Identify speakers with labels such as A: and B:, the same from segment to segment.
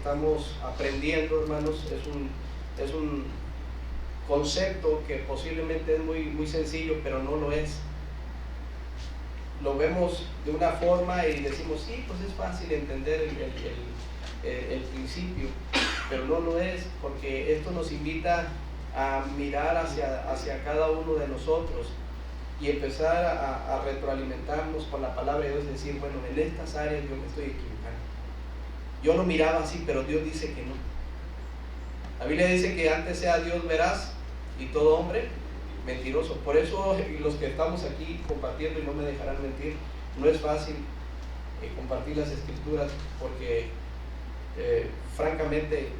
A: estamos aprendiendo, hermanos, es un concepto que posiblemente es muy sencillo, pero no lo es. Lo vemos de una forma y decimos, sí, pues es fácil entender el principio, pero no lo es, porque esto nos invita a mirar hacia cada uno de nosotros y empezar a retroalimentarnos con la palabra de Dios y decir, bueno, en estas áreas yo me estoy equivocando. Yo lo miraba así, pero Dios dice que no. La Biblia dice que antes sea Dios veraz y todo hombre mentiroso. Por eso los que estamos aquí compartiendo, y no me dejarán mentir, no es fácil compartir las escrituras, porque francamente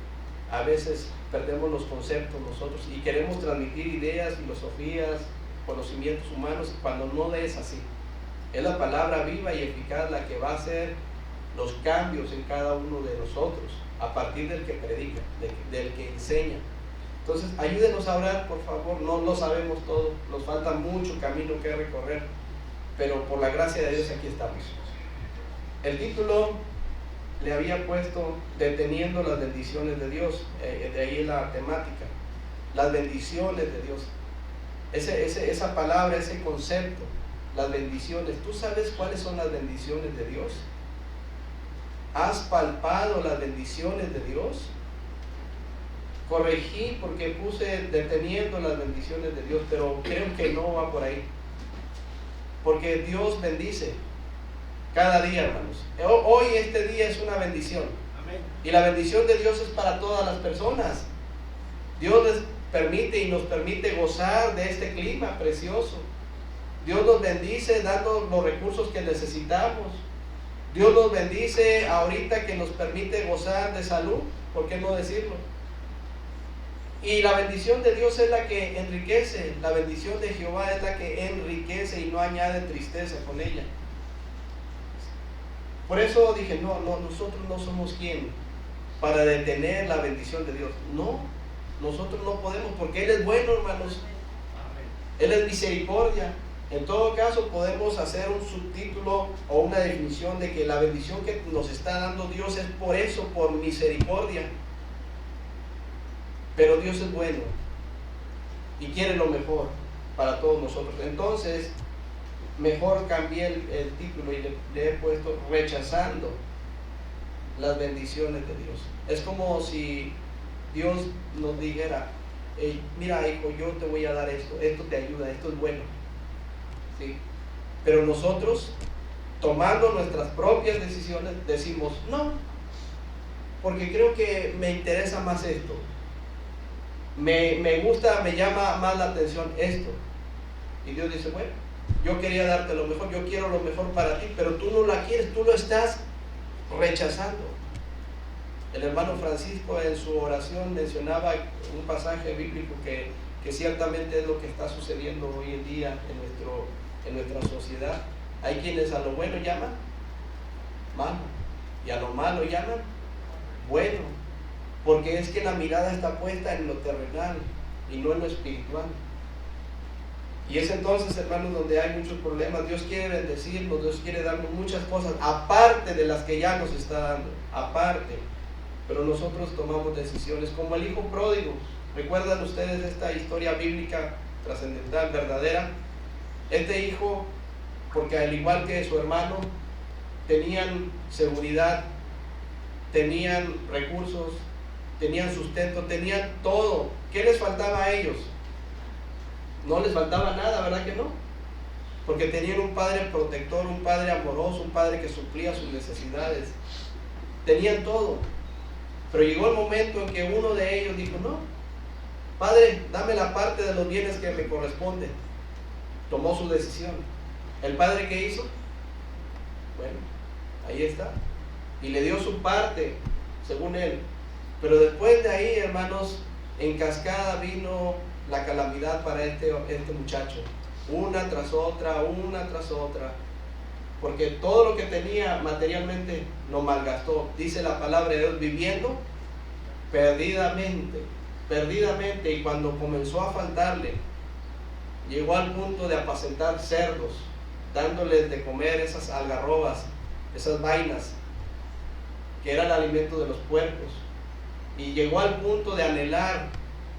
A: a veces perdemos los conceptos nosotros y queremos transmitir ideas, filosofías, conocimientos humanos, cuando no es así. Es la palabra viva y eficaz la que va a hacer los cambios en cada uno de nosotros, a partir del que predica, del que enseña. Entonces, ayúdenos a orar, por favor. No lo sabemos todo, nos falta mucho camino que recorrer, pero por la gracia de Dios aquí estamos. El título le había puesto deteniendo las bendiciones de Dios, de ahí la temática, las bendiciones de Dios. Esa palabra, ese concepto, las bendiciones. ¿Tú sabes cuáles son las bendiciones de Dios? ¿Has palpado las bendiciones de Dios? Corregí porque puse deteniendo las bendiciones de Dios, pero creo que no va por ahí, porque Dios bendice cada día, hermanos. Hoy este día es una bendición. Amén. Y la bendición de Dios es para todas las personas. Dios les permite y nos permite gozar de este clima precioso. Dios nos bendice dando los recursos que necesitamos. Dios nos bendice ahorita que nos permite gozar de salud, ¿por qué no decirlo? Y la bendición de Dios es la que enriquece, la bendición de Jehová es la que enriquece y no añade tristeza con ella. Por eso dije, no, nosotros no somos quien para detener la bendición de Dios. No, nosotros no podemos, porque Él es bueno, hermanos. Él es misericordia. En todo caso, podemos hacer un subtítulo o una definición de que la bendición que nos está dando Dios es por eso, por misericordia. Pero Dios es bueno y quiere lo mejor para todos nosotros. Entonces, mejor cambié el título y le he puesto rechazando las bendiciones de Dios. Es como si Dios nos dijera, hey, mira hijo, yo te voy a dar esto te ayuda, esto es bueno. ¿Sí? Pero nosotros, tomando nuestras propias decisiones, decimos, no, porque creo que me interesa más esto. Me gusta, me llama más la atención esto. Y Dios dice, bueno, yo quería darte lo mejor, yo quiero lo mejor para ti, pero tú no la quieres, tú lo estás rechazando. El hermano Francisco en su oración mencionaba un pasaje bíblico que ciertamente es lo que está sucediendo hoy en día en nuestra sociedad. Hay quienes a lo bueno llaman malo y a lo malo llaman bueno, porque es que la mirada está puesta en lo terrenal y no en lo espiritual. Y es entonces, hermanos, donde hay muchos problemas. Dios quiere bendecirnos, Dios quiere darnos muchas cosas, aparte de las que ya nos está dando, aparte. Pero nosotros tomamos decisiones, como el hijo pródigo. ¿Recuerdan ustedes esta historia bíblica trascendental, verdadera? Este hijo, porque al igual que su hermano, tenían seguridad, tenían recursos, tenían sustento, tenían todo. ¿Qué les faltaba a ellos? No les faltaba nada, ¿verdad que no? Porque tenían un padre protector, un padre amoroso, un padre que suplía sus necesidades. Tenían todo. Pero llegó el momento en que uno de ellos dijo, no, padre, dame la parte de los bienes que me corresponde. Tomó su decisión. ¿El padre qué hizo? Bueno, ahí está. Y le dio su parte, según él. Pero después de ahí, hermanos, en cascada vino la calamidad para este muchacho. Una tras otra, porque todo lo que tenía materialmente lo malgastó. Dice la palabra de Dios, viviendo perdidamente, y cuando comenzó a faltarle, llegó al punto de apacentar cerdos, dándoles de comer esas algarrobas, esas vainas que era el alimento de los puercos, y llegó al punto de anhelar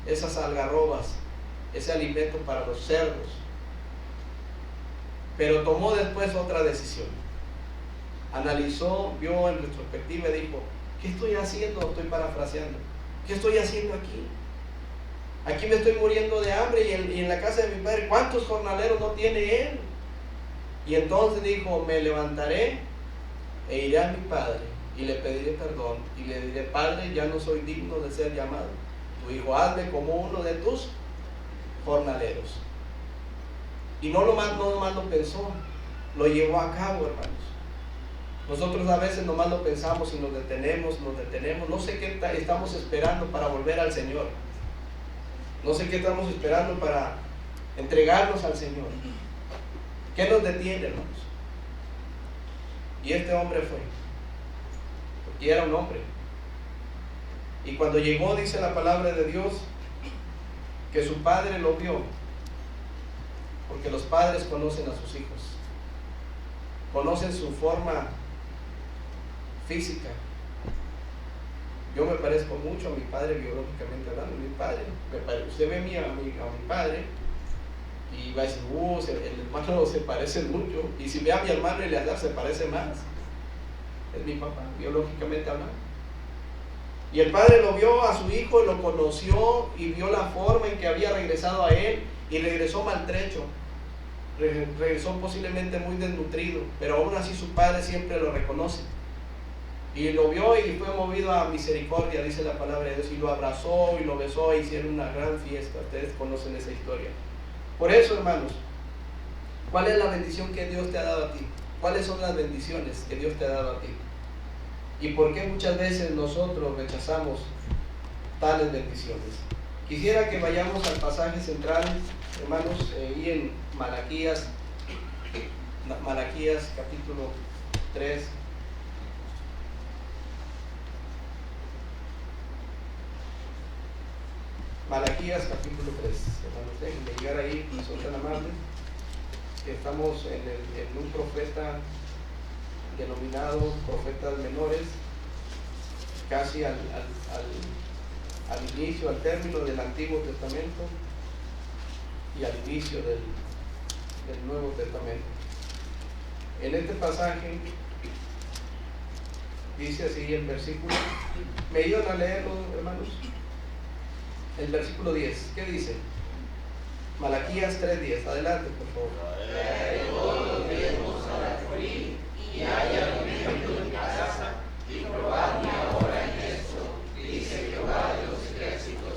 A: esas algarrobas, ese alimento para los cerdos. Pero tomó después otra decisión. Analizó, vio en retrospectiva y dijo: ¿qué estoy haciendo? Estoy parafraseando. ¿Qué estoy haciendo aquí? Aquí me estoy muriendo de hambre, y en la casa de mi padre, ¿cuántos jornaleros no tiene él? Y entonces dijo: me levantaré e iré a mi padre y le pediré perdón y le diré: Padre, ya no soy digno de ser llamado tu hijo, hazme como uno de tus jornaleros. Y no nomás lo pensó, lo llevó a cabo, hermanos. Nosotros a veces nomás lo pensamos y nos detenemos. No sé qué estamos esperando para volver al Señor. No sé qué estamos esperando para entregarnos al Señor. ¿Qué nos detiene, hermanos? Y este hombre fue, porque era un hombre. Y cuando llegó, dice la palabra de Dios, que su padre lo vio, porque los padres conocen a sus hijos, conocen su forma física. Yo me parezco mucho a mi padre biológicamente hablando. Mi padre, usted ve a mi padre y va a decir: el hermano se parece mucho. Y si ve a mi hermano Eleazar, se parece más. Es mi papá, biológicamente hablando. Y el padre lo vio a su hijo, lo conoció y vio la forma en que había regresado a él, y regresó maltrecho, regresó posiblemente muy desnutrido, pero aún así su padre siempre lo reconoce. Y lo vio y fue movido a misericordia, dice la palabra de Dios, y lo abrazó y lo besó e hicieron una gran fiesta. Ustedes conocen esa historia. Por eso, hermanos, ¿cuál es la bendición que Dios te ha dado a ti? ¿Cuáles son las bendiciones que Dios te ha dado a ti? ¿Y por qué muchas veces nosotros rechazamos tales bendiciones? Quisiera que vayamos al pasaje central, hermanos, y en Malaquías capítulo 3. Malaquías capítulo 3, hermanos, déjenme llegar ahí, son tan amables, que estamos en un profeta denominado profetas menores, casi al inicio, al término del Antiguo Testamento y al inicio del Nuevo Testamento. En este pasaje dice así el versículo, ¿me ayudan a leerlo, hermanos? El versículo 10, ¿qué dice? Malaquías 3:10, adelante por favor.
B: Trae todos los diezmos a la Corín, y haya alimento en casa, y probadme ahora en esto, dice Jehová de los ejércitos,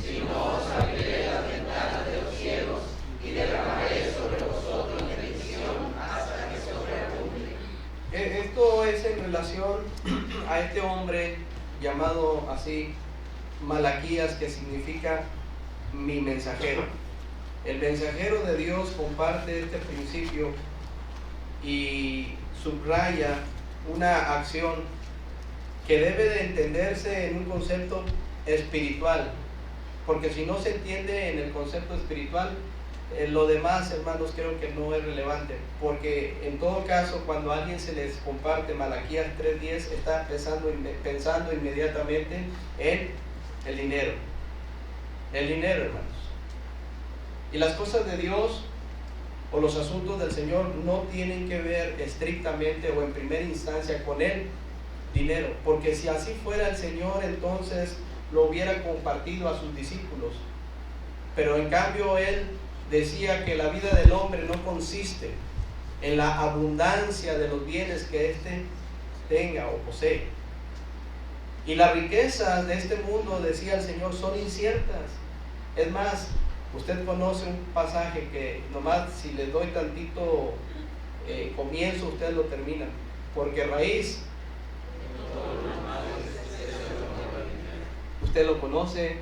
B: si no os abriré las ventanas de los cielos, y derramaré sobre vosotros bendición hasta que sobreabunde.
A: Esto es en relación a este hombre llamado así Malaquías, que significa mi mensajero. El mensajero de Dios comparte este principio y subraya una acción que debe de entenderse en un concepto espiritual, porque si no se entiende en el concepto espiritual, lo demás, hermanos, creo que no es relevante, porque en todo caso, cuando a alguien se les comparte Malaquías 3:10, está pensando inmediatamente en el dinero, hermanos. Y las cosas de Dios o los asuntos del Señor no tienen que ver estrictamente o en primera instancia con el dinero, porque si así fuera el Señor, entonces lo hubiera compartido a sus discípulos. Pero en cambio Él decía que la vida del hombre no consiste en la abundancia de los bienes que éste tenga o posee. Y las riquezas de este mundo, decía el Señor, son inciertas. Es más, usted conoce un pasaje que nomás si les doy tantito comienzo, usted lo termina. Porque raíz, usted lo conoce.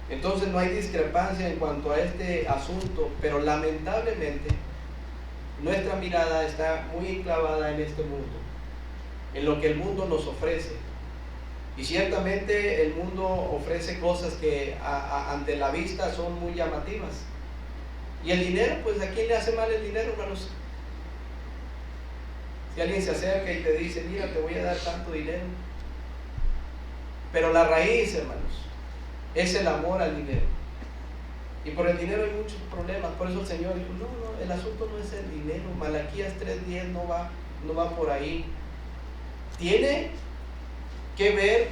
A: Entonces no hay discrepancia en cuanto a este asunto, pero lamentablemente nuestra mirada está muy enclavada en este mundo, en lo que el mundo nos ofrece. Y ciertamente el mundo ofrece cosas que ante la vista son muy llamativas. Y el dinero, pues ¿a quién le hace mal el dinero, hermanos? Si alguien se acerca y te dice, mira, te voy a dar tanto dinero, Pero la raíz, hermanos, es el amor al dinero. Y por el dinero hay muchos problemas. Por eso el Señor dijo, no, el asunto no es el dinero. Malaquías 3:10 no va por ahí. Tiene que ver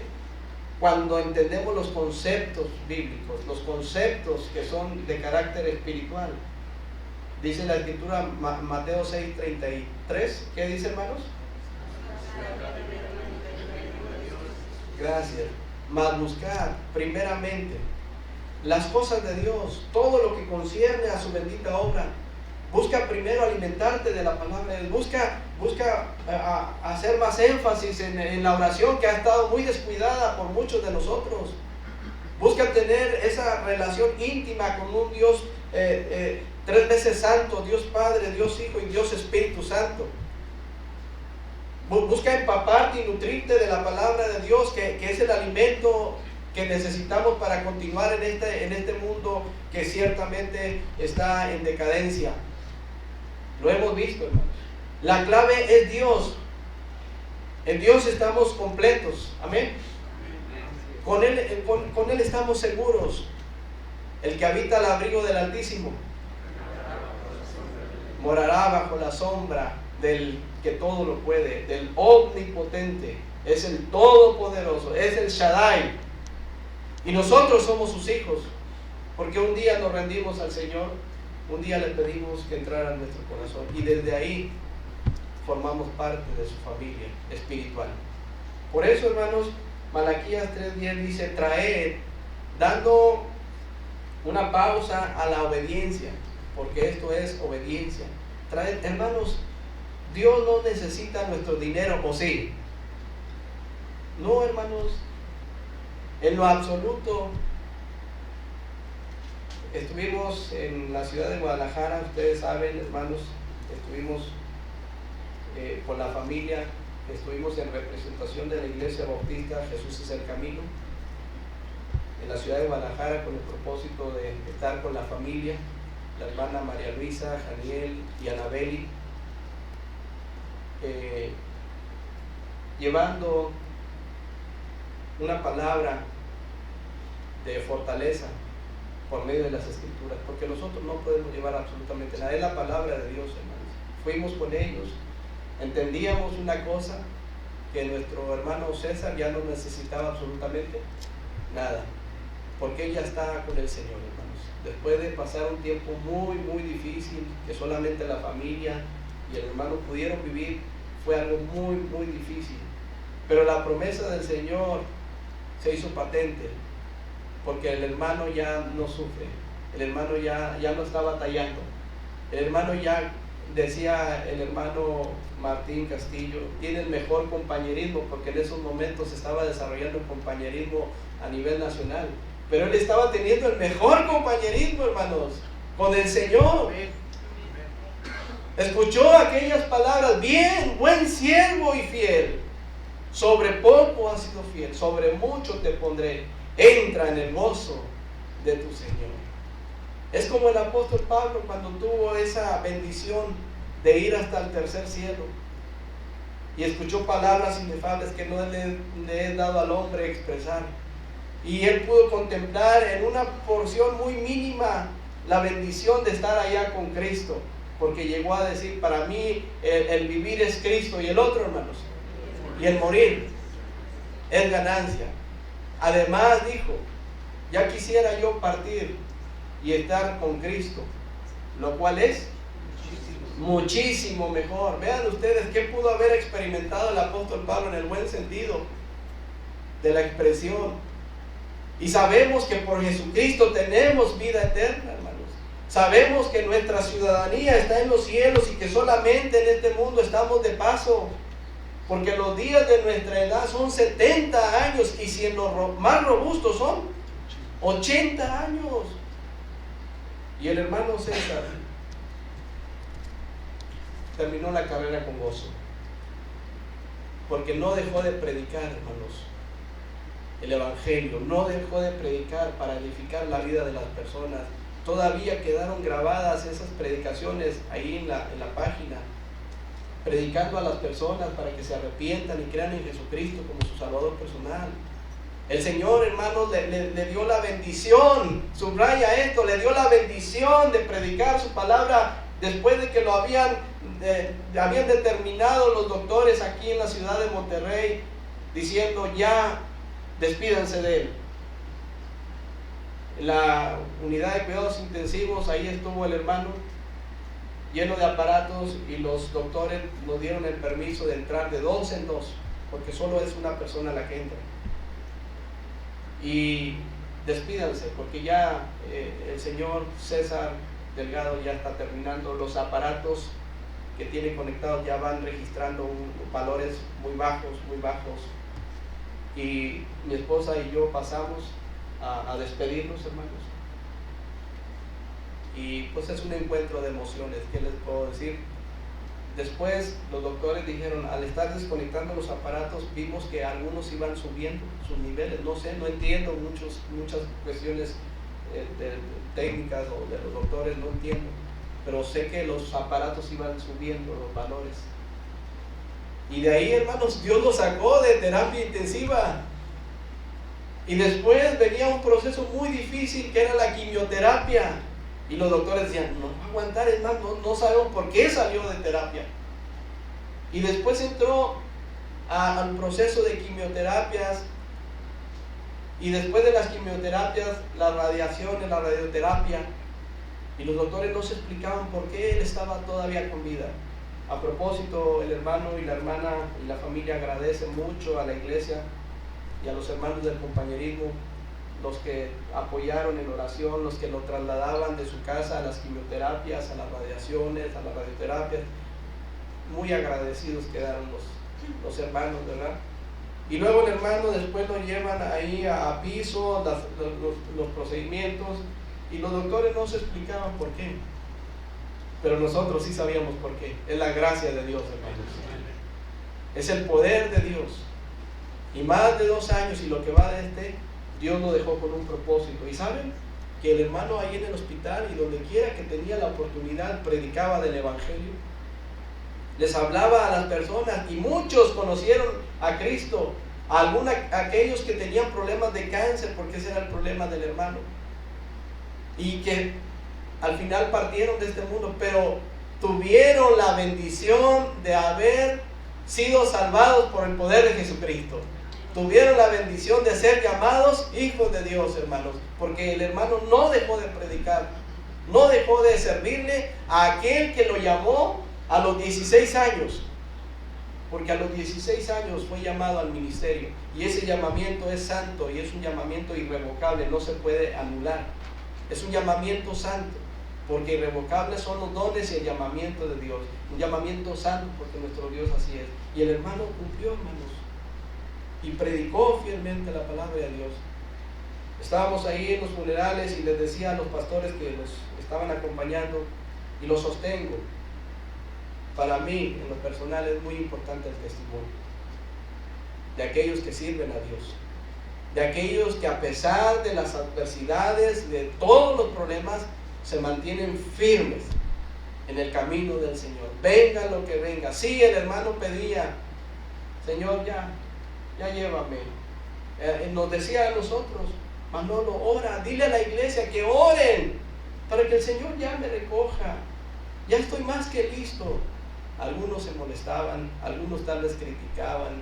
A: cuando entendemos los conceptos bíblicos, los conceptos que son de carácter espiritual. Dice la Escritura, Mateo 6:33. ¿Qué dice, hermanos? Gracias. Mas buscar primeramente las cosas de Dios, todo lo que concierne a su bendita obra. Busca primero alimentarte de la palabra de Dios. Busca hacer más énfasis en la oración, que ha estado muy descuidada por muchos de nosotros. Busca tener esa relación íntima con un Dios 3 veces santo, Dios Padre, Dios Hijo y Dios Espíritu Santo. Busca empaparte y nutrirte de la palabra de Dios, que es el alimento que necesitamos para continuar en este mundo que ciertamente está en decadencia. Lo hemos visto, hermanos. La clave es Dios. En Dios estamos completos. Amén. Con Él estamos seguros. El que habita al abrigo del Altísimo morará bajo la sombra del que todo lo puede, del omnipotente. Es el todopoderoso, es el Shaddai. Y nosotros somos sus hijos, porque un día nos rendimos al Señor, un día le pedimos que entrara en nuestro corazón, y desde ahí formamos parte de su familia espiritual. Por eso, hermanos, Malaquías 3:10 dice, traed, dando una pausa a la obediencia, porque esto es obediencia. Traed, hermanos, Dios no necesita nuestro dinero, ¿o sí? No, hermanos, en lo absoluto. Estuvimos en la ciudad de Guadalajara, ustedes saben, hermanos, estuvimos con la familia, estuvimos en representación de la Iglesia Bautista Jesús es el Camino, en la ciudad de Guadalajara, con el propósito de estar con la familia, la hermana María Luisa, Janiel y Anabeli, llevando una palabra de fortaleza por medio de las Escrituras, porque nosotros no podemos llevar absolutamente nada, es la palabra de Dios, hermanos. Fuimos con ellos, entendíamos una cosa, que nuestro hermano César ya no necesitaba absolutamente nada, porque él ya está con el Señor, hermanos. Después de pasar un tiempo muy, muy difícil, que solamente la familia y el hermano pudieron vivir, fue algo muy, muy difícil, pero la promesa del Señor se hizo patente, porque el hermano ya no sufre, el hermano ya no está batallando, el hermano ya, decía el hermano Martín Castillo, tiene el mejor compañerismo, porque en esos momentos se estaba desarrollando el compañerismo a nivel nacional, pero él estaba teniendo el mejor compañerismo, hermanos, con el Señor. Escuchó aquellas palabras, bien, buen siervo y fiel, sobre poco has sido fiel, sobre mucho te pondré, entra en el gozo de tu Señor. Es como el apóstol Pablo cuando tuvo esa bendición de ir hasta el tercer cielo y escuchó palabras inefables que no le he dado al hombre expresar, y él pudo contemplar en una porción muy mínima la bendición de estar allá con Cristo, porque llegó a decir, para mí el vivir es Cristo, y el otro, hermanos, y el morir es ganancia. Además dijo, ya quisiera yo partir y estar con Cristo, lo cual es muchísimo mejor. Vean ustedes qué pudo haber experimentado el apóstol Pablo en el buen sentido de la expresión. Y sabemos que por Jesucristo tenemos vida eterna, hermanos. Sabemos que nuestra ciudadanía está en los cielos y que solamente en este mundo estamos de paso, porque los días de nuestra edad son 70 años, y si en los más robustos son 80 años. Y el hermano César terminó la carrera con gozo, porque no dejó de predicar, hermanos, el Evangelio, no dejó de predicar para edificar la vida de las personas. Todavía quedaron grabadas esas predicaciones ahí en la página, predicando a las personas para que se arrepientan y crean en Jesucristo como su Salvador personal. El Señor, hermanos, le dio la bendición, subraya esto, le dio la bendición de predicar su palabra después de que lo habían determinado los doctores aquí en la ciudad de Monterrey, diciendo ya despídanse de él. En la unidad de cuidados intensivos, ahí estuvo el hermano, lleno de aparatos, y los doctores nos dieron el permiso de entrar de 2 en 2, porque solo es una persona la que entra. Y despídanse, porque ya el señor César Delgado ya está terminando. Los aparatos que tiene conectados ya van registrando valores muy bajos. Y mi esposa y yo pasamos a despedirnos, hermanos. Y pues es un encuentro de emociones, ¿qué les puedo decir? Después los doctores dijeron, al estar desconectando los aparatos, vimos que algunos iban subiendo sus niveles. No sé, no entiendo muchas cuestiones técnicas o de los doctores, no entiendo, pero sé que los aparatos iban subiendo los valores. Y de ahí, hermanos, Dios los sacó de terapia intensiva. Y después venía un proceso muy difícil que era la quimioterapia. Y los doctores decían, no va a aguantar, es más, no sabemos por qué salió de terapia. Y después entró al proceso de quimioterapias. Y después de las quimioterapias, las radiaciones, la radioterapia. Y los doctores no se explicaban por qué él estaba todavía con vida. A propósito, el hermano y la hermana y la familia agradecen mucho a la iglesia y a los hermanos del compañerismo, los que apoyaron en oración, los que lo trasladaban de su casa a las quimioterapias, a las radiaciones, a las radioterapias. Muy agradecidos quedaron los hermanos, ¿verdad? Y luego el hermano después lo llevan ahí a piso, los procedimientos, y los doctores no se explicaban por qué. Pero nosotros sí sabíamos por qué. Es la gracia de Dios, hermanos. Es el poder de Dios. Y más de 2 años y lo que va de Dios lo dejó con un propósito. Y saben que el hermano ahí en el hospital y donde quiera que tenía la oportunidad predicaba del evangelio. Les hablaba a las personas y muchos conocieron a Cristo. Aquellos que tenían problemas de cáncer, porque ese era el problema del hermano. Y que al final partieron de este mundo, pero tuvieron la bendición de haber sido salvados por el poder de Jesucristo. Tuvieron la bendición de ser llamados hijos de Dios, hermanos, porque el hermano no dejó de predicar, no dejó de servirle a aquel que lo llamó a los 16 años, porque a los 16 años fue llamado al ministerio, y ese llamamiento es santo y es un llamamiento irrevocable, no se puede anular. Es un llamamiento santo, porque irrevocables son los dones y el llamamiento de Dios. Un llamamiento santo, porque nuestro Dios así es. Y el hermano cumplió, hermanos, y predicó fielmente la palabra de Dios. Estábamos ahí en los funerales y les decía a los pastores que los estaban acompañando, y los sostengo. Para mí, en lo personal, es muy importante el testimonio de aquellos que sirven a Dios, de aquellos que a pesar de las adversidades, de todos los problemas, se mantienen firmes en el camino del Señor. Venga lo que venga. Sí, el hermano pedía, Señor, ya llévame. Nos decía a nosotros, Manolo, ora, dile a la iglesia que oren para que el Señor ya me recoja. Ya estoy más que listo. Algunos se molestaban, algunos tal vez criticaban.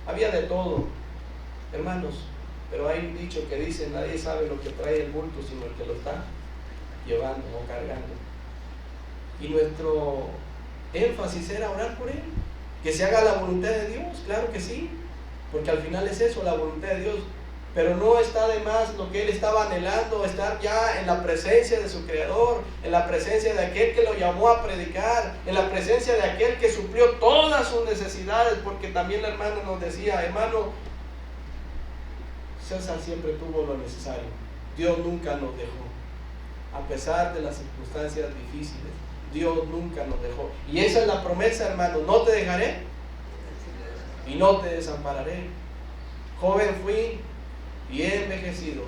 A: Había de todo, hermanos, pero hay un dicho que dice, nadie sabe lo que trae el bulto sino el que lo está llevando o cargando. Y nuestro énfasis era orar por él, que se haga la voluntad de Dios, claro que sí, porque al final es eso, la voluntad de Dios. Pero no está de más lo que él estaba anhelando, estar ya en la presencia de su Creador, en la presencia de aquel que lo llamó a predicar, en la presencia de aquel que suplió todas sus necesidades, porque también la hermana nos decía, hermano, César siempre tuvo lo necesario, Dios nunca nos dejó, a pesar de las circunstancias difíciles, Dios nunca nos dejó. Y esa es la promesa, hermano, no te dejaré y no te desampararé. Joven fui y he envejecido,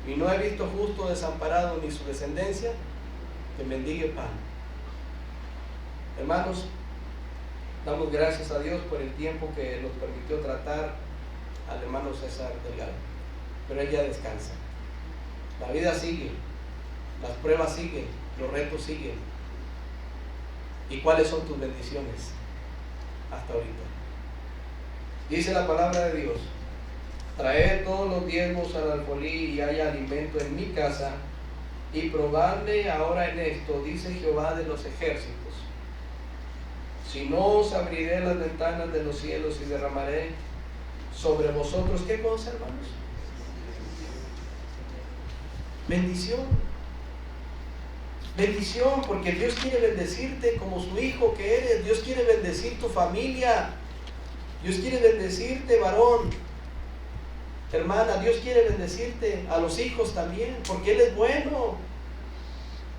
A: y no he visto justo desamparado ni su descendencia que mendigue pan. Hermanos, damos gracias a Dios por el tiempo que nos permitió tratar al hermano César Delgado, pero él ya descansa. La vida sigue, las pruebas siguen, los retos siguen. ¿Y cuáles son tus bendiciones hasta ahorita? Dice la palabra de Dios: traed todos los diezmos al alfolí y haya alimento en mi casa, y probadme ahora en esto, dice Jehová de los ejércitos, si no os abriré las ventanas de los cielos y derramaré sobre vosotros, ¿qué cosa, hermanos? Bendición. Bendición, porque Dios quiere bendecirte como su hijo que eres. Dios quiere bendecir tu familia. Dios quiere bendecirte, varón, hermana. Dios quiere bendecirte a los hijos también, porque Él es bueno,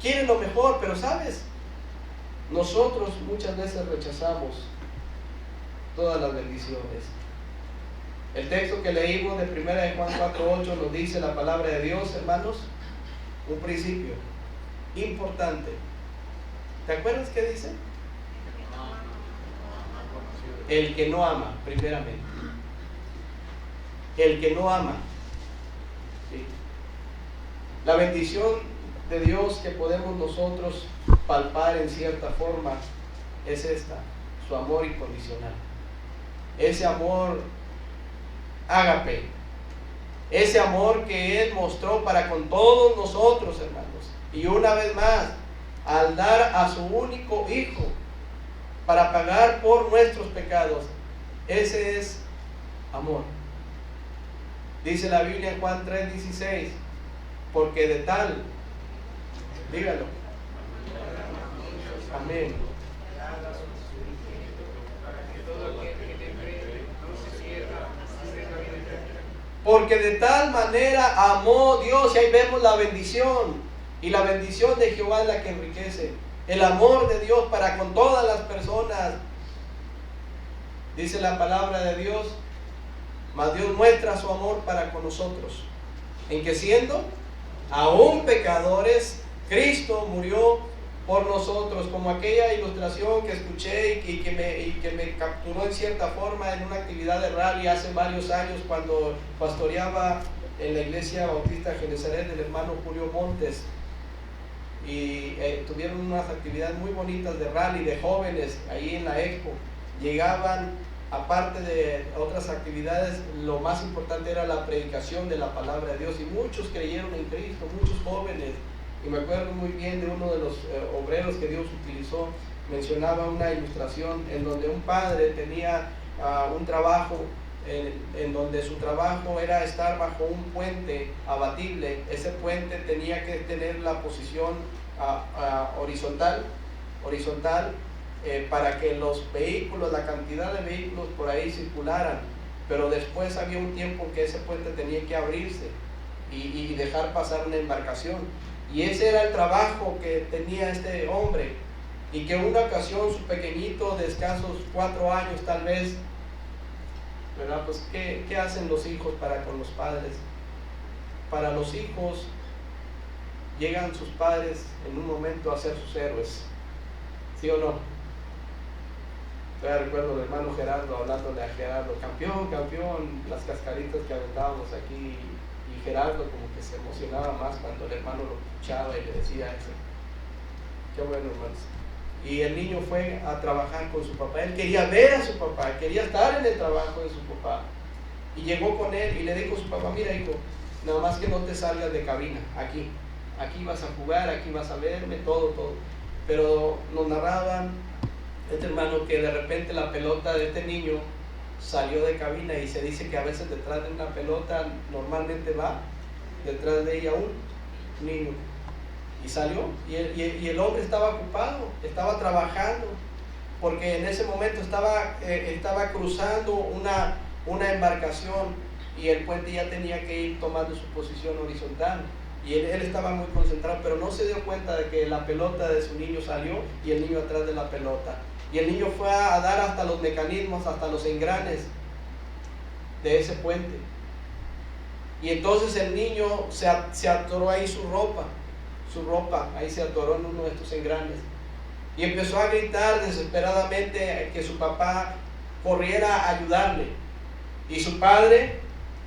A: quiere lo mejor. Pero sabes, nosotros muchas veces rechazamos todas las bendiciones. El texto que leímos de 1 Juan 4:8 nos dice la palabra de Dios, hermanos, un principio importante. ¿Te acuerdas qué dice? El que no ama, primeramente. El que no ama. ¿Sí? La bendición de Dios que podemos nosotros palpar en cierta forma es esta: su amor incondicional. Ese amor ágape, ese amor que Él mostró para con todos nosotros, hermanos. Y una vez más, al dar a su único Hijo para pagar por nuestros pecados, ese es amor. Dice la Biblia en Juan 3:16, porque de tal, dígalo, amén, porque de tal manera amó Dios. Y ahí vemos la bendición, y la bendición de Jehová es la que enriquece. El amor de Dios para con todas las personas. Dice la palabra de Dios: mas Dios muestra su amor para con nosotros, en que siendo aún pecadores, Cristo murió por nosotros. Como aquella ilustración que escuché y que me capturó en cierta forma en una actividad de rally hace varios años, cuando pastoreaba en la iglesia bautista Genezaret del hermano Julio Montes. Y tuvieron unas actividades muy bonitas de rally de jóvenes ahí en la expo. Llegaban, aparte de otras actividades, lo más importante era la predicación de la palabra de Dios, y muchos creyeron en Cristo, muchos jóvenes. Y me acuerdo muy bien de uno de los obreros que Dios utilizó. Mencionaba una ilustración en donde un padre tenía un trabajo en donde su trabajo era estar bajo un puente abatible. Ese puente tenía que tener la posición horizontal para que los vehículos, la cantidad de vehículos por ahí circularan. Pero después había un tiempo que ese puente tenía que abrirse y dejar pasar una embarcación. Y ese era el trabajo que tenía este hombre. Y que en una ocasión su pequeñito de escasos 4 años tal vez, ¿verdad? Pues ¿qué hacen los hijos para con los padres? Para los hijos llegan sus padres en un momento a ser sus héroes, ¿sí o no? Todavía recuerdo al hermano Gerardo hablándole a Gerardo: campeón, las cascaritas que aventábamos aquí. Y Gerardo como que se emocionaba más cuando el hermano lo escuchaba y le decía eso. Qué bueno, hermanos. Y el niño fue a trabajar con su papá. Él quería ver a su papá, quería estar en el trabajo de su papá. Y llegó con él y le dijo a su papá: mira, hijo, nada más que no te salgas de cabina, aquí vas a jugar, aquí vas a verme, todo. Pero nos narraban este hermano que de repente la pelota de este niño salió de cabina, y se dice que a veces detrás de una pelota normalmente va detrás de ella un niño. Y salió, y el hombre estaba ocupado, estaba trabajando, porque en ese momento estaba cruzando una embarcación, y el puente ya tenía que ir tomando su posición horizontal. Y él estaba muy concentrado, pero no se dio cuenta de que la pelota de su niño salió y el niño atrás de la pelota. Y el niño fue a dar hasta los mecanismos, hasta los engranes de ese puente. Y entonces el niño se atoró ahí su ropa, ahí se atoró en uno de estos engranes. Y empezó a gritar desesperadamente que su papá corriera a ayudarle. Y su padre,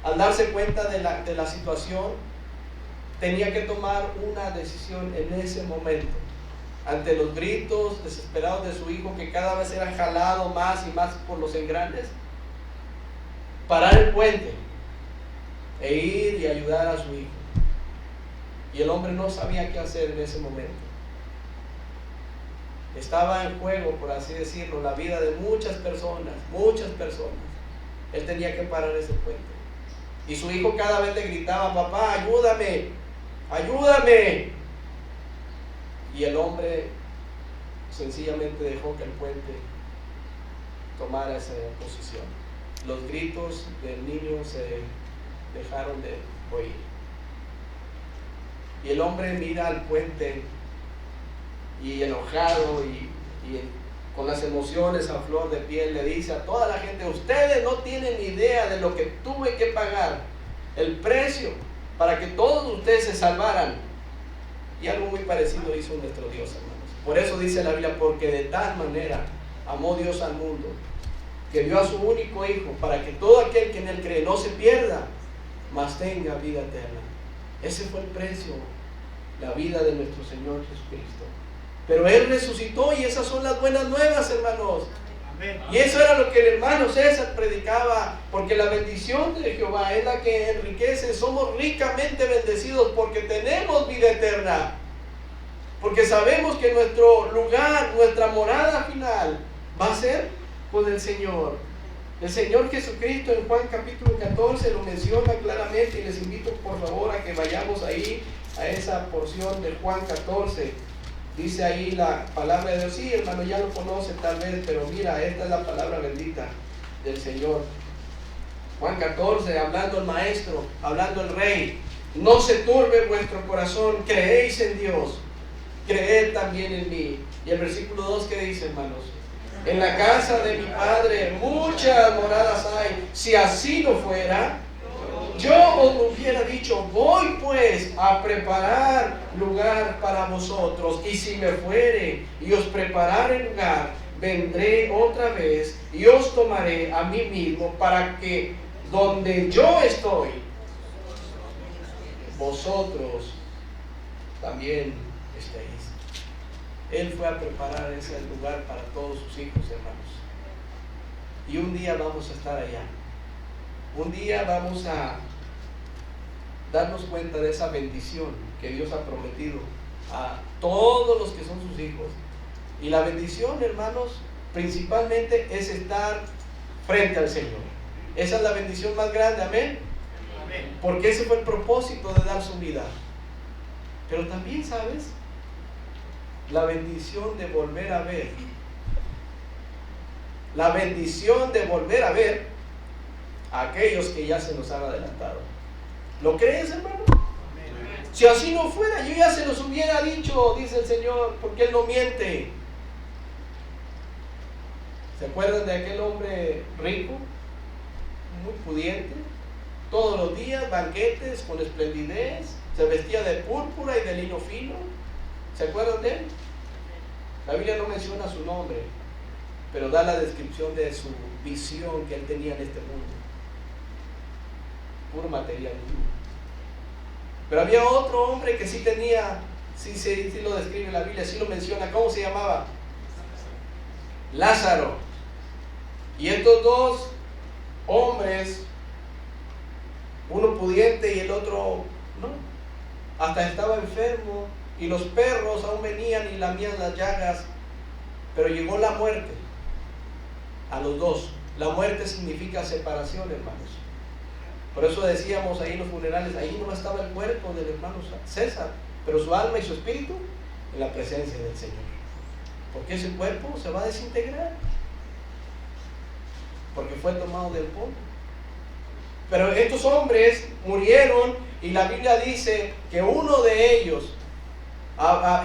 A: al darse cuenta de la situación, tenía que tomar una decisión en ese momento. Ante los gritos desesperados de su hijo, que cada vez era jalado más y más por los engranes, parar el puente e ir y ayudar a su hijo. Y el hombre no sabía qué hacer en ese momento. Estaba en juego, por así decirlo, la vida de muchas personas. Él tenía que parar ese puente. Y su hijo cada vez le gritaba: papá, ayúdame, ayúdame. Y el hombre sencillamente dejó que el puente tomara esa posición. Los gritos del niño se dejaron de oír. Y el hombre mira al puente y enojado y con las emociones a flor de piel le dice a toda la gente: ustedes no tienen idea de lo que tuve que pagar, el precio para que todos ustedes se salvaran. Y algo muy parecido hizo nuestro Dios, hermanos. Por eso dice la Biblia: porque de tal manera amó Dios al mundo, que dio a su único Hijo, para que todo aquel que en Él cree no se pierda, mas tenga vida eterna. Ese fue el precio, la vida de nuestro Señor Jesucristo. Pero Él resucitó, y esas son las buenas nuevas, hermanos. Amén. Y eso era lo que el hermano César predicaba, porque la bendición de Jehová es la que enriquece. Somos ricamente bendecidos porque tenemos vida eterna, porque sabemos que nuestro lugar, nuestra morada final va a ser con el Señor. El Señor Jesucristo en Juan capítulo 14 lo menciona claramente, y les invito por favor a que vayamos ahí a esa porción de Juan 14. Dice ahí la palabra de Dios. Sí, hermano, ya lo conoce tal vez, pero mira, esta es la palabra bendita del Señor. Juan 14, hablando el Maestro, hablando el Rey: no se turbe vuestro corazón, creéis en Dios, creed también en mí. Y el versículo 2, ¿qué dice, hermanos? En la casa de mi Padre muchas moradas hay. Si así no fuera, yo os hubiera dicho: voy pues a preparar lugar para vosotros. Y si me fuere y os preparare lugar, vendré otra vez y os tomaré a mí mismo, para que donde yo estoy, vosotros también estéis. Él fue a preparar ese lugar para todos sus hijos, hermanos. Y un día vamos a estar allá. Un día vamos a darnos cuenta de esa bendición que Dios ha prometido a todos los que son sus hijos. Y la bendición, hermanos, principalmente es estar frente al Señor. Esa es la bendición más grande, amén. Amén. Porque ese fue el propósito de dar su vida. Pero también, ¿sabes? La bendición de volver a ver. La bendición de volver a ver a aquellos que ya se nos han adelantado. ¿Lo crees, hermano? Amén. Si así no fuera, yo ya se los hubiera dicho, dice el Señor, porque Él no miente. ¿Se acuerdan de aquel hombre rico, muy pudiente? Todos los días banquetes con esplendidez, se vestía de púrpura y de lino fino. ¿Se acuerdan de él? La Biblia no menciona su nombre, pero da la descripción de su visión que él tenía en este mundo. Puro materialismo. Pero había otro hombre que sí tenía, sí lo describe la Biblia, sí lo menciona. ¿Cómo se llamaba? Lázaro. Y estos dos hombres, uno pudiente y el otro no, hasta estaba enfermo, y los perros aún venían y lamían las llagas, pero llegó la muerte a los dos. La muerte significa separación, hermanos. Por eso decíamos ahí en los funerales, ahí no estaba el cuerpo del hermano César, pero su alma y su espíritu en la presencia del Señor, porque ese cuerpo se va a desintegrar, porque fue tomado del polvo. Pero estos hombres murieron, y la Biblia dice que uno de ellos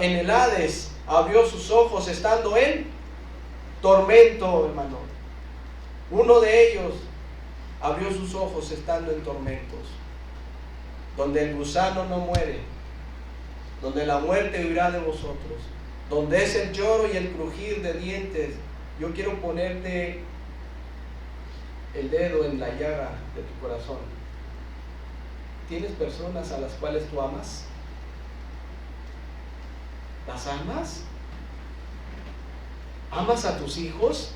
A: en el Hades abrió sus ojos estando en tormento, hermano. Uno de ellos abrió sus ojos estando en tormentos, donde el gusano no muere, donde la muerte huirá de vosotros, donde es el lloro y el crujir de dientes. Yo quiero ponerte el dedo en la llaga de tu corazón. ¿Tienes personas a las cuales tú amas? ¿Las amas? ¿Amas a tus hijos?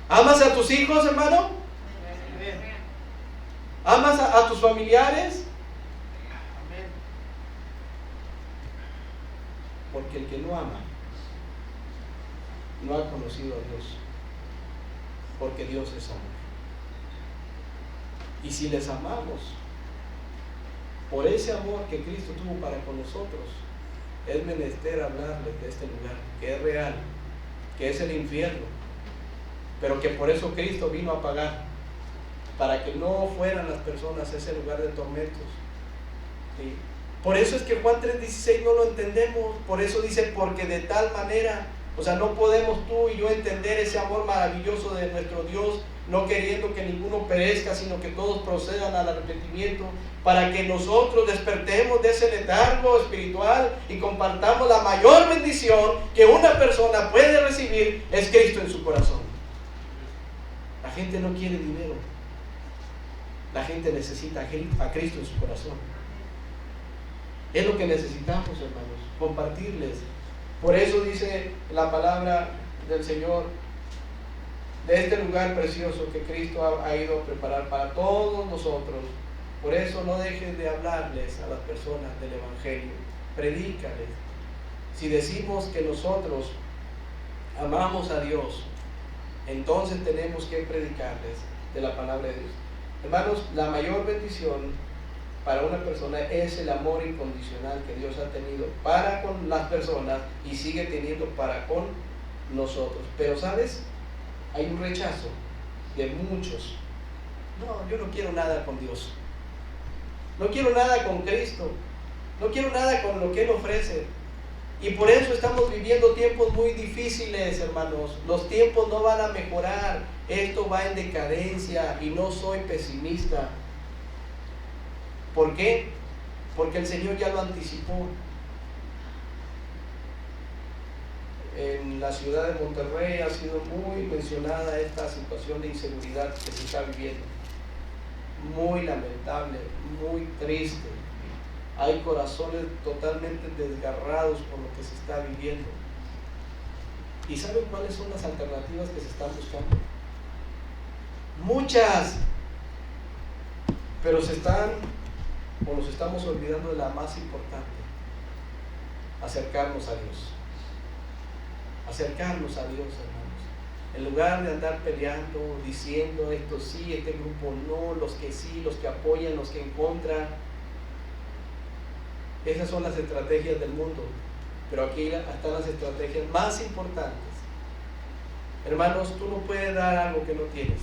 A: ¿Amas a tus hijos, hermano? ¿Amas a tus familiares? Porque el que no ama no ha conocido a Dios, porque Dios es amor. Y si les amamos por ese amor que Cristo tuvo para con nosotros, es menester hablarles de este lugar, que es real, que es el infierno, pero que por eso Cristo vino a pagar, para que no fueran las personas a ese lugar de tormentos. ¿Sí? Por eso es que Juan 3:16 no lo entendemos. Por eso dice, porque de tal manera, o sea, no podemos tú y yo entender ese amor maravilloso de nuestro Dios, no queriendo que ninguno perezca, sino que todos procedan al arrepentimiento, para que nosotros despertemos de ese letargo espiritual y compartamos la mayor bendición que una persona puede recibir, es Cristo en su corazón. La gente no quiere dinero, la gente necesita a Cristo en su corazón. Es lo que necesitamos, hermanos, compartirles. Por eso dice la palabra del Señor, de este lugar precioso que Cristo ha ido a preparar para todos nosotros. Por eso no dejes de hablarles a las personas del Evangelio, predícales. Si decimos que nosotros amamos a Dios, entonces tenemos que predicarles de la palabra de Dios. Hermanos, la mayor bendición para una persona es el amor incondicional que Dios ha tenido para con las personas y sigue teniendo para con nosotros. Pero ¿sabes? Hay un rechazo de muchos. No, yo no quiero nada con Dios. No quiero nada con Cristo. No quiero nada con lo que Él ofrece. Y por eso estamos viviendo tiempos muy difíciles, hermanos. Los tiempos no van a mejorar. Esto va en decadencia y no soy pesimista. ¿Por qué? Porque el Señor ya lo anticipó. En la ciudad de Monterrey ha sido muy mencionada esta situación de inseguridad que se está viviendo. Muy lamentable, muy triste. Hay corazones totalmente desgarrados por lo que se está viviendo. ¿Y saben cuáles son las alternativas que se están buscando? Muchas. Pero nos estamos olvidando de la más importante: acercarnos a Dios. Acercarnos a Dios, hermanos. En lugar de andar peleando, diciendo esto sí, este grupo no, los que sí, los que apoyan, los que en contra. Esas son las estrategias del mundo. Pero aquí están las estrategias más importantes. Hermanos, tú no puedes dar algo que no tienes.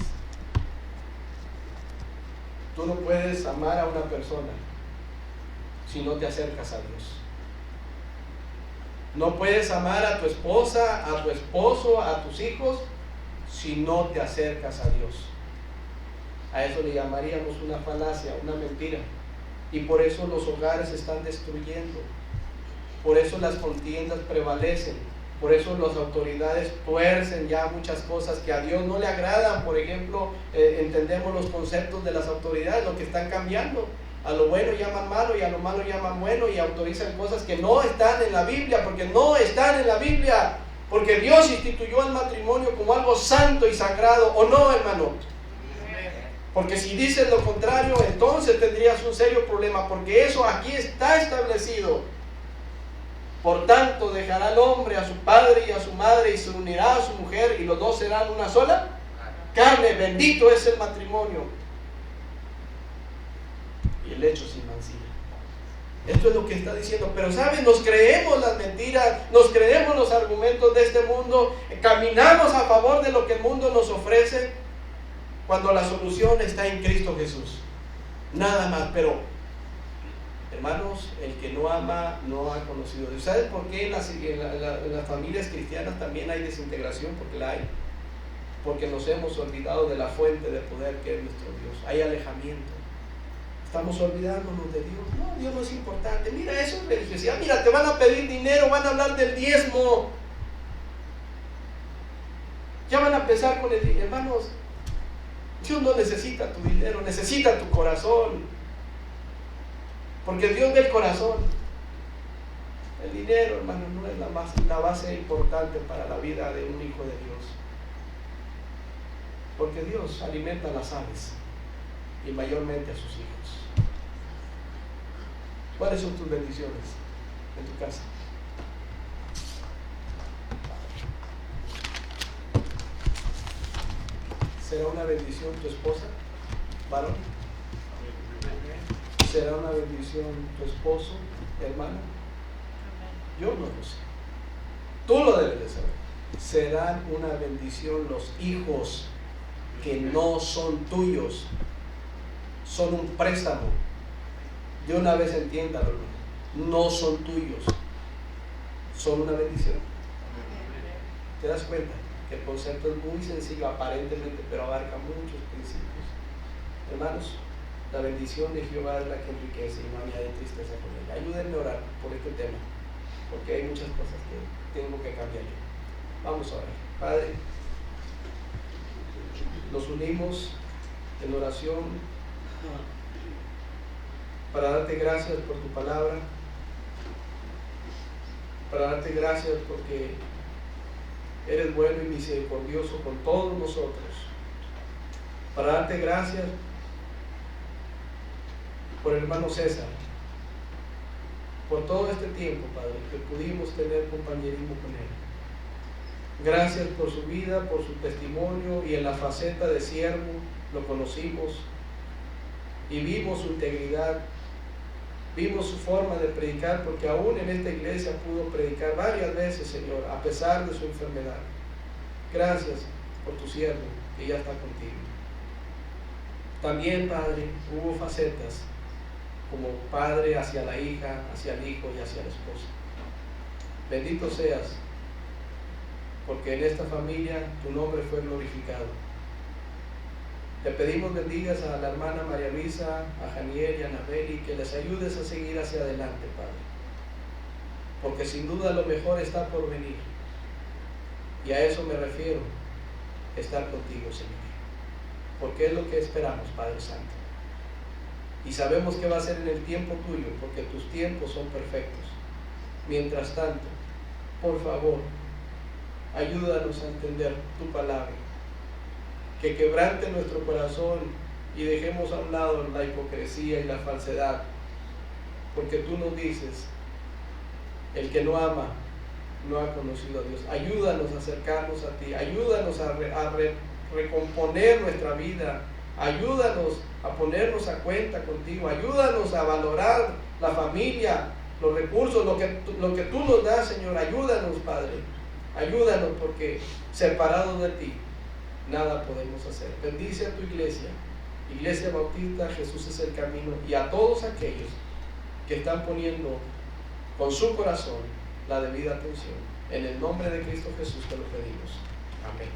A: Tú no puedes amar a una persona si no te acercas a Dios. No puedes amar a tu esposa, a tu esposo, a tus hijos, si no te acercas a Dios. A eso le llamaríamos una falacia, una mentira. Y por eso los hogares se están destruyendo. Por eso las contiendas prevalecen. Por eso las autoridades tuercen ya muchas cosas que a Dios no le agradan. Por ejemplo, entendemos los conceptos de las autoridades, lo que están cambiando. A lo bueno llaman malo y a lo malo llaman bueno, y autorizan cosas que no están en la Biblia, porque no están en la Biblia, porque Dios instituyó el matrimonio como algo santo y sagrado, ¿o no, hermano? Porque si dices lo contrario, entonces tendrías un serio problema, porque eso aquí está establecido. Por tanto, dejará el hombre a su padre y a su madre y se unirá a su mujer, y los dos serán una sola carne. Bendito es el matrimonio y el hecho sin mancilla. Esto es lo que está diciendo. Pero ¿saben? Nos creemos las mentiras, nos creemos los argumentos de este mundo, caminamos a favor de lo que el mundo nos ofrece, cuando la solución está en Cristo Jesús. Nada más. Pero, hermanos, el que no ama no ha conocido a Dios. ¿Saben por qué en las familias cristianas también hay desintegración? Porque la hay. Porque nos hemos olvidado de la fuente de poder que es nuestro Dios. Hay alejamiento. Estamos olvidándonos de Dios. No, Dios no es importante. Mira, eso es religiosidad. Mira, te van a pedir dinero, van a hablar del diezmo. Ya van a pensar con el dinero. Hermanos, Dios no necesita tu dinero, necesita tu corazón. Porque Dios ve el corazón. El dinero, hermano, no es la base importante para la vida de un hijo de Dios. Porque Dios alimenta a las aves y mayormente a sus hijos. ¿Cuáles son tus bendiciones en tu casa? ¿Será una bendición tu esposa, varón? ¿Será una bendición tu esposo, hermano? Yo no lo sé. Tú lo debes de saber. Serán una bendición los hijos que no son tuyos. Son un préstamo. De una vez entiéndalo, no son tuyos. Son una bendición. ¿Te das cuenta? Que el concepto es muy sencillo aparentemente, pero abarca muchos principios. Hermanos, la bendición de Jehová es la que enriquece y no añade tristeza con ella. Ayúdenme a orar por este tema, porque hay muchas cosas que tengo que cambiar yo. Vamos a orar. Padre, nos unimos en oración para darte gracias por tu palabra, para darte gracias porque eres bueno y misericordioso con todos nosotros, para darte gracias por el hermano César, por todo este tiempo, Padre, que pudimos tener compañerismo con él. Gracias por su vida, por su testimonio, y en la faceta de siervo lo conocimos y vimos su integridad, vimos su forma de predicar, porque aún en esta iglesia pudo predicar varias veces, Señor, a pesar de su enfermedad. Gracias por tu siervo que ya está contigo. También, Padre, hubo facetas como padre hacia la hija, hacia el hijo y hacia la esposa. Bendito seas, porque en esta familia tu nombre fue glorificado. Te pedimos bendigas a la hermana María Luisa, a Janiel y a Anabel, y que les ayudes a seguir hacia adelante, Padre. Porque sin duda lo mejor está por venir. Y a eso me refiero, estar contigo, Señor. Porque es lo que esperamos, Padre Santo. Y sabemos que va a ser en el tiempo tuyo, porque tus tiempos son perfectos. Mientras tanto, por favor, ayúdanos a entender tu palabra. Que quebrante nuestro corazón y dejemos a un lado la hipocresía y la falsedad, porque tú nos dices, el que no ama no ha conocido a Dios. Ayúdanos a acercarnos a ti, ayúdanos a recomponer nuestra vida, ayúdanos a ponernos a cuenta contigo, ayúdanos a valorar la familia, los recursos, lo que tú nos das, Señor. Ayúdanos, Padre, ayúdanos, porque separados de ti nada podemos hacer. Bendice a tu iglesia, Iglesia Bautista Jesús es el Camino, y a todos aquellos que están poniendo con su corazón la debida atención. En el nombre de Cristo Jesús te lo pedimos. Amén.